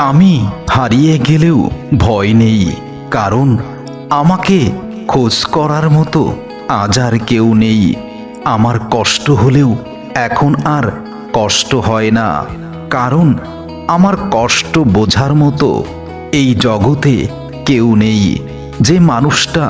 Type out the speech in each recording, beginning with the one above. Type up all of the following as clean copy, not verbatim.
আমি হারিয়ে গেলেও ভয় নেই, কারণ আমাকে খোঁজ করার মতো আজ আর কেউ নেই। আমার কষ্ট হলেও এখন আর কষ্ট হয় না, কারণ আমার কষ্ট বোঝার মতো এই জগতে কেউ নেই। যে মানুষটা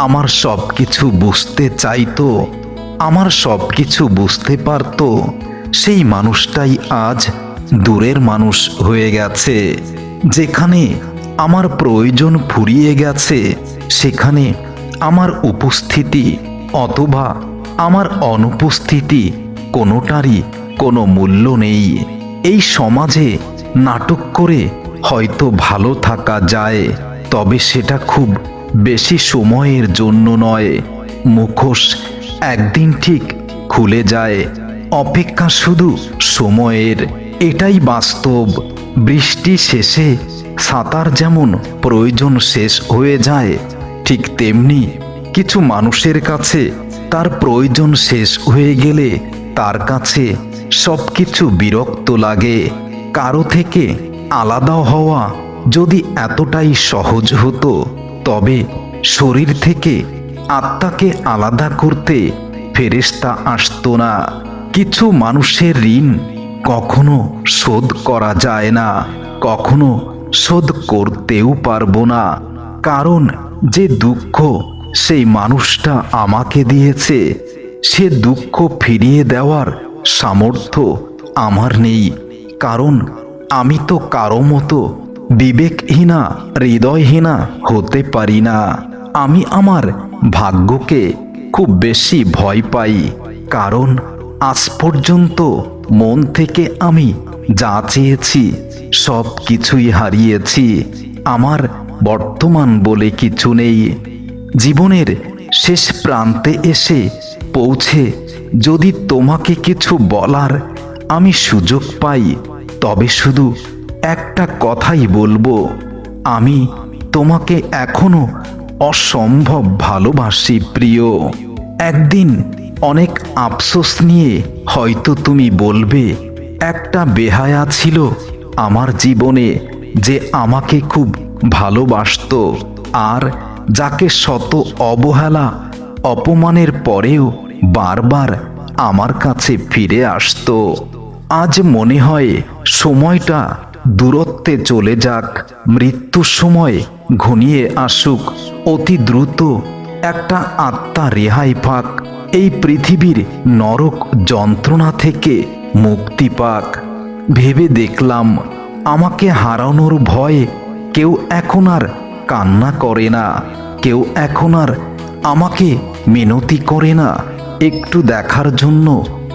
আমার সব কিছু বুঝতে চাইতো, আমার সব কিছু বুঝতে পারতো, সেই মানুষটাই আজ দূরের মানুষ হয়ে গেছে। যেখানে আমার প্রয়োজন ফুরিয়ে গেছে, সেখানে আমার উপস্থিতি অথবা আমার অনুপস্থিতি কোনোটারই কোনো মূল্য নেই। এই সমাজে নাটক করে হয়তো ভালো থাকা যায়, তবে সেটা খুব বেশি সময়ের জন্য নয়। মুখোশ একদিন ঠিক খুলে যায়, অপেক্ষা শুধু সময়ের। এটাই বাস্তব। বৃষ্টি শেষে সাঁতার যেমন প্রয়োজন শেষ হয়ে যায়, ঠিক তেমনি কিছু মানুষের কাছে তার প্রয়োজন শেষ হয়ে গেলে তার কাছে সব কিছু বিরক্ত লাগে। কারো থেকে আলাদা হওয়া যদি এতটাই সহজ হতো, তবে শরীর থেকে আত্মাকে আলাদা করতে ফেরেশতা আসতো না। কিছু মানুষের ঋণ কখনো শোধ করা যায় না, কখনো শোধ করতেও পারবো না, কারণ যে দুঃখ সেই মানুষটা আমাকে দিয়েছে, সে দুঃখ ফিরিয়ে দেওয়ার সামর্থ্য আমার নেই। কারণ আমি তো কারো মতো বিবেকহীনা হৃদয়হীনা হতে পারি না। আমি আমার ভাগ্যকে খুব বেশি ভয় পাই, কারণ আজ পর্যন্ত মন থেকে আমি যা চেয়েছি সব কিছুই হারিয়েছি। আমার বর্তমান বলে কিছু নেই। জীবনের শেষ প্রান্তে এসে পৌঁছে যদি তোমাকে কিছু বলার আমি সুযোগ পাই, তবে শুধু একটা কথাই বলবো, আমি তোমাকে এখনো অসম্ভব ভালোবাসি প্রিয়। একদিন অনেক আফসোস নিয়ে হয়তো তুমি বলবে, একটা বেহায়া ছিল আমার জীবনে যে আমাকে খুব ভালোবাসতো, আর যাকে শত অবহেলা অপমানের পরেও বারবার আমার কাছে ফিরে আসতো। আজ মনে হয় সময়টা দূরত্বে চলে যাক, মৃত্যুর সময় ঘনিয়ে আসুক অতি দ্রুত, একটা আত্মা রেহাই পাক, এই পৃথিবীর নরক যন্ত্রণা থেকে মুক্তি পাক। ভেবে দেখলাম আমাকে হারানোর ভয়ে কেউ এখন আর কান্না করে না, কেউ এখন আর আমাকে মিনতি করে না একটু দেখার জন্য,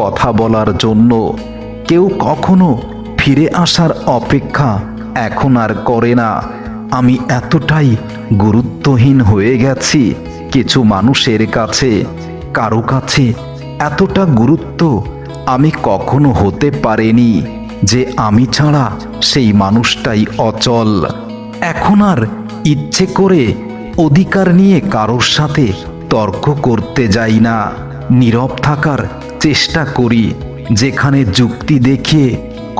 কথা বলার জন্য। কেউ কখনো ফিরে আসার অপেক্ষা এখন আর করে না। আমি এতটাই গুরুত্বহীন হয়ে গেছি কিছু মানুষের কাছে, কারো কাছে এতটা গুরুত্ব আমি কখনো হতে পারিনি যে আমি ছাড়া সেই মানুষটাই অচল। এখন আর ইচ্ছে করে অধিকার নিয়ে কারোর সাথে তর্ক করতে যাই না, নীরব থাকার চেষ্টা করি। যেখানে যুক্তি দেখিয়ে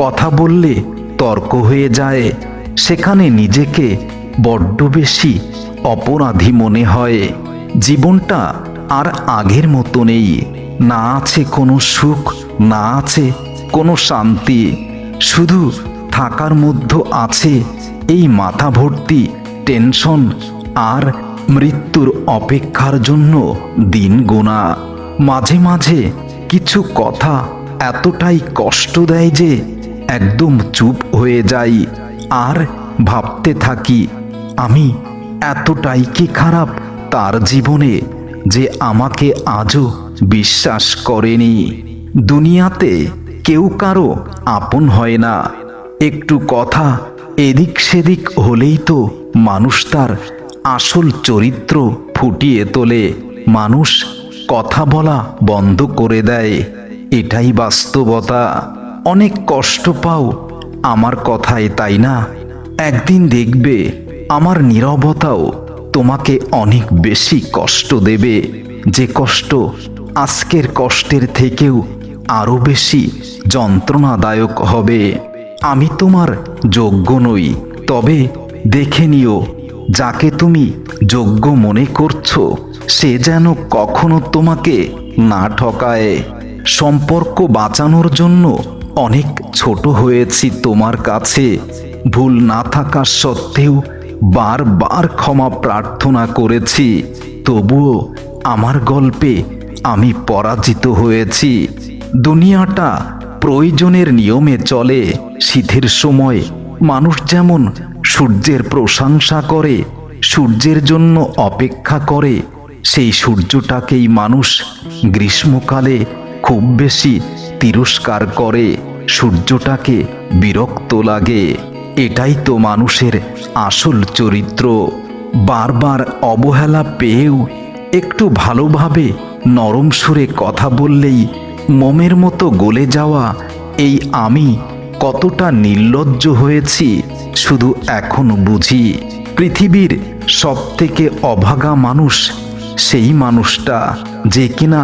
কথা বললে তর্ক হয়ে যায়, সেখানে নিজেকে বড্ড বেশি অপরাধী মনে হয়। জীবনটা আর আগের মতো নেই, না আছে কোনো সুখ, না আছে কোনো শান্তি, শুধু থাকার মধ্যে আছে এই মাথা ভর্তি টেনশন আর মৃত্যুর অপেক্ষার জন্য দিন গোনা। মাঝে মাঝে কিছু কথা এতটাই কষ্ট দেয় যে একদম চুপ হয়ে যাই আর ভাবতে থাকি, আমি এতটাই কি খারাপ তার জীবনে যে আমাকে আজও বিশ্বাস করেনি। দুনিয়াতে কেউ কারো আপন হয় না, একটু কথা এদিক সেদিক হলেই তো মানুষ তার আসল চরিত্র ফুটিয়ে তোলে। মানুষ কথা বলা বন্ধ করে দেয়, এটাই বাস্তবতা। অনেক কষ্ট পাও আমার কথায়, তাই না? একদিন দেখবে আমার নীরবতাও তোমাকে অনেক বেশি কষ্ট দেবে, যে কষ্ট আজকের কষ্টের থেকেও আরো বেশি যন্ত্রণাদায়ক হবে। আমি তোমার যোগ্য নই। তবে দেখে নিও, যাকে তুমি যোগ্য মনে করছো সে যেন কখনো তোমাকে না ঠকায়। সম্পর্ক বাঁচানোর জন্য অনেক ছোট হয়েছি তোমার কাছে। ভুল না থাকা সত্ত্বেও বারবার ক্ষমা প্রার্থনা করেছি। তবুও আমার গল্পে আমি পরাজিত হয়েছি। দুনিয়াটা প্রয়োজনের নিয়মে চলে। শীতের সময় মানুষ যেমন সূর্যের প্রশংসা করে, সূর্যের জন্য অপেক্ষা করে, সেই সূর্যটাকেই মানুষ গ্রীষ্মকালে খুব বেশি তিরস্কার করে, সূর্যটাকে বিরক্ত লাগে। এটাই তো মানুষের আসল চরিত্র। বারবার অবহেলা পেয়েও একটু ভালোভাবে নরম সুরে কথা বললেই মোমের মতো গলে যাওয়া এই আমি কতটা নির্লজ্জ হয়েছি শুধু এখন বুঝি। পৃথিবীর সবথেকে অভাগা মানুষ সেই মানুষটা যে কিনা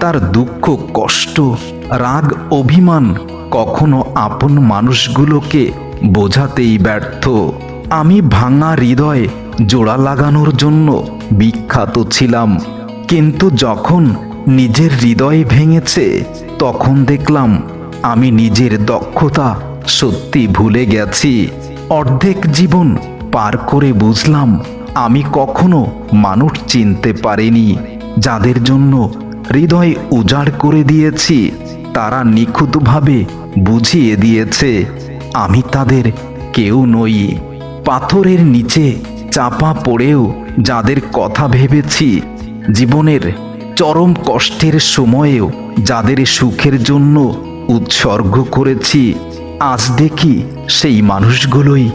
তার দুঃখ, কষ্ট, রাগ, অভিমান কখনো আপন মানুষগুলোকে বোঝাতেই ব্যর্থ। আমি ভাঙা হৃদয় জোড়া লাগানোর জন্য বিখ্যাত ছিলাম, কিন্তু যখন নিজের হৃদয় ভেঙেছে তখন দেখলাম আমি নিজের দক্ষতা সত্যি ভুলে গেছি। অর্ধেক জীবন পার করে বুঝলাম আমি কখনো মানুষ চিনতে পারিনি। যাদের জন্য হৃদয় উজাড় করে দিয়েছি তারা নিখুঁতভাবে বুঝিয়ে দিয়েছে আমি তাদের কেউ নই। পাথরের নিচে চাপা পড়েও যাদের কথা ভেবেছি, জীবনের চরম কষ্টের সময়েও যাদের সুখের জন্য উৎসর্গ করেছি, আজ দেখি সেই মানুষগুলোই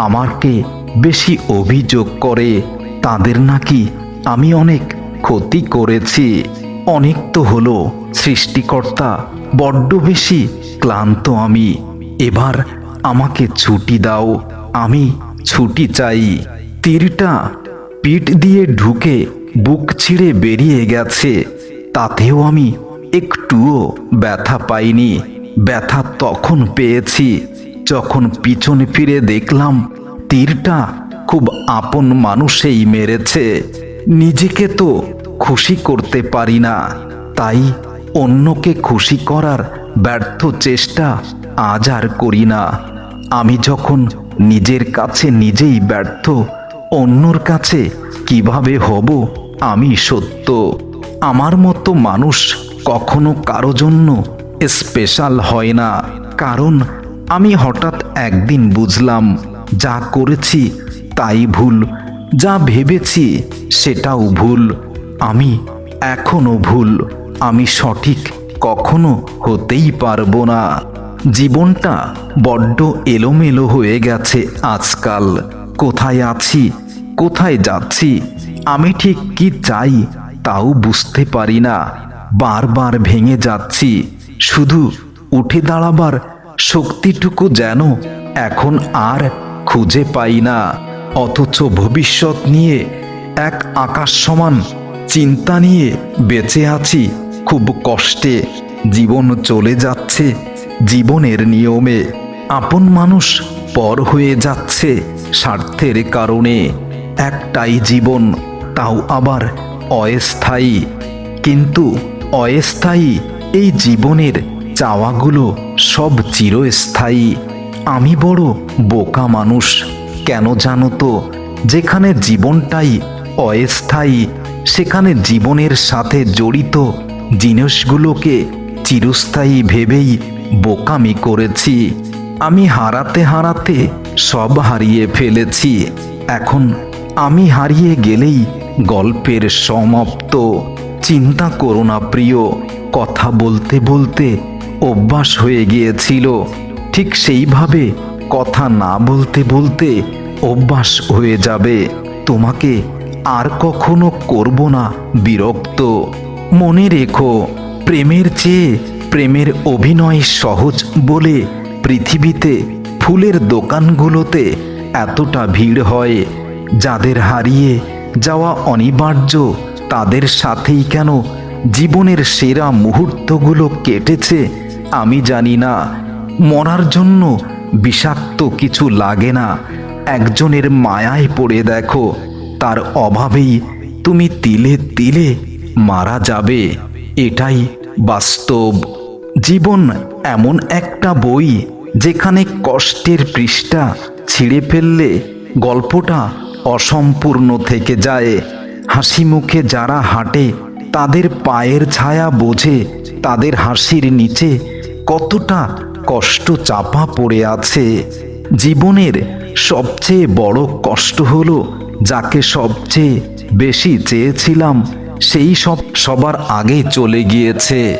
আমাকে বেশি অভিযোগ করে। তাদের নাকি আমি অনেক ক্ষতি করেছি। অনেক তো হলো, সৃষ্টিকর্তা, বড্ড বেশি ক্লান্ত আমি। এবার আমাকে ছুটি দাও, আমি ছুটি চাই। তীরটা পিঠ দিয়ে ঢুকে বুক ছিঁড়ে বেরিয়ে গেছে, তাতেও আমি একটুও ব্যথা পাইনি। ব্যথা তখন পেয়েছি যখন পিছনে ফিরে দেখলাম তীরটা খুব আপন মানুষেই মেরেছে। নিজেকে তো খুশি করতে পারি না, তাই অন্যকে খুশি করার ব্যর্থ চেষ্টা আজ আর করি না। আমি যখন নিজের কাছে নিজেই ব্যর্থ, অন্যর কাছে কিভাবে হব আমি সত্য? আমার মতো মানুষ কখনো কারো জন্য স্পেশাল হয় না, কারণ আমি হঠাৎ একদিন বুঝলাম যা করেছি তাই ভুল, যা ভেবেছি সেটাও ভুল। আমি এখনো ভুল, আমি সঠিক কখনো হতেই পারবো না। জীবনটা বড্ড এলোমেলো হয়ে গেছে আজকাল। কোথায় আছি, কোথায় যাচ্ছি, আমি ঠিক কি চাই তাও বুঝতে পারি না। বারবার ভেঙে যাচ্ছি, শুধু উঠে দাঁড়াবার শক্তিটুকু যেন এখন আর খুঁজে পাই না। অথচ ভবিষ্যৎ নিয়ে এক আকাশ সমান চিন্তা নিয়ে বেঁচে আছি খুব কষ্টে। জীবন চলে যাচ্ছে জীবনের নিয়মে, আপন মানুষ পর হয়ে যাচ্ছে স্বার্থের কারণে। একটাই জীবন, তাও আবার অস্থায়ী। কিন্তু অস্থায়ী এই জীবনের চাওয়াগুলো সব চিরস্থায়ী। আমি বড় বোকা মানুষ, কেন জানো তো? যেখানে জীবনটাই অস্থায়ী সেখানে জীবনের সাথে জড়িত জিনিসগুলোকে চিরস্থায়ী ভেবেই বোকামি করেছি। আমি হারাতে হারাতে সব হারিয়ে ফেলেছি। এখন আমি হারিয়ে গেলেই গল্পের সমাপ্ত। চিন্তা করো না প্রিয়, কথা বলতে বলতে অভ্যাস হয়ে গিয়েছিল, ঠিক সেইভাবে কথা না বলতে বলতে অভ্যাস হয়ে যাবে। তোমাকে আর কখনো করব না বিরক্ত। মনে রেখো, প্রেমের চেয়ে প্রেমের অভিনয় সহজ বলে পৃথিবীতে ফুলের দোকানগুলোতে এতটা ভিড় হয়। যাদের হারিয়ে যাওয়া অনিবার্য তাদের সাথেই কেন জীবনের সেরা মুহূর্তগুলো কেটেছে আমি জানি না। মরার জন্য বিষাক্ত কিছু লাগে না। একজনের মায়ায় পড়ে দেখো, তার অভাবেই তুমি তিলে তিলে মারা যাবে। এটাই বাস্তব। জীবন এমন একটা বই যেখানে কষ্টের পৃষ্ঠা ছিঁড়ে ফেললে গল্পটা অসম্পূর্ণ থেকে যায়। হাসি মুখে যারা হাঁটে তাদের পায়ের ছায়া বোঝে তাদের হাসির নিচে কতটা কষ্ট চাপা পড়ে আছে। জীবনের সবচেয়ে বড় কষ্ট হলো যাকে সবচেয়ে বেশি চেয়েছিলাম সেই সবার আগে চলে গিয়েছে।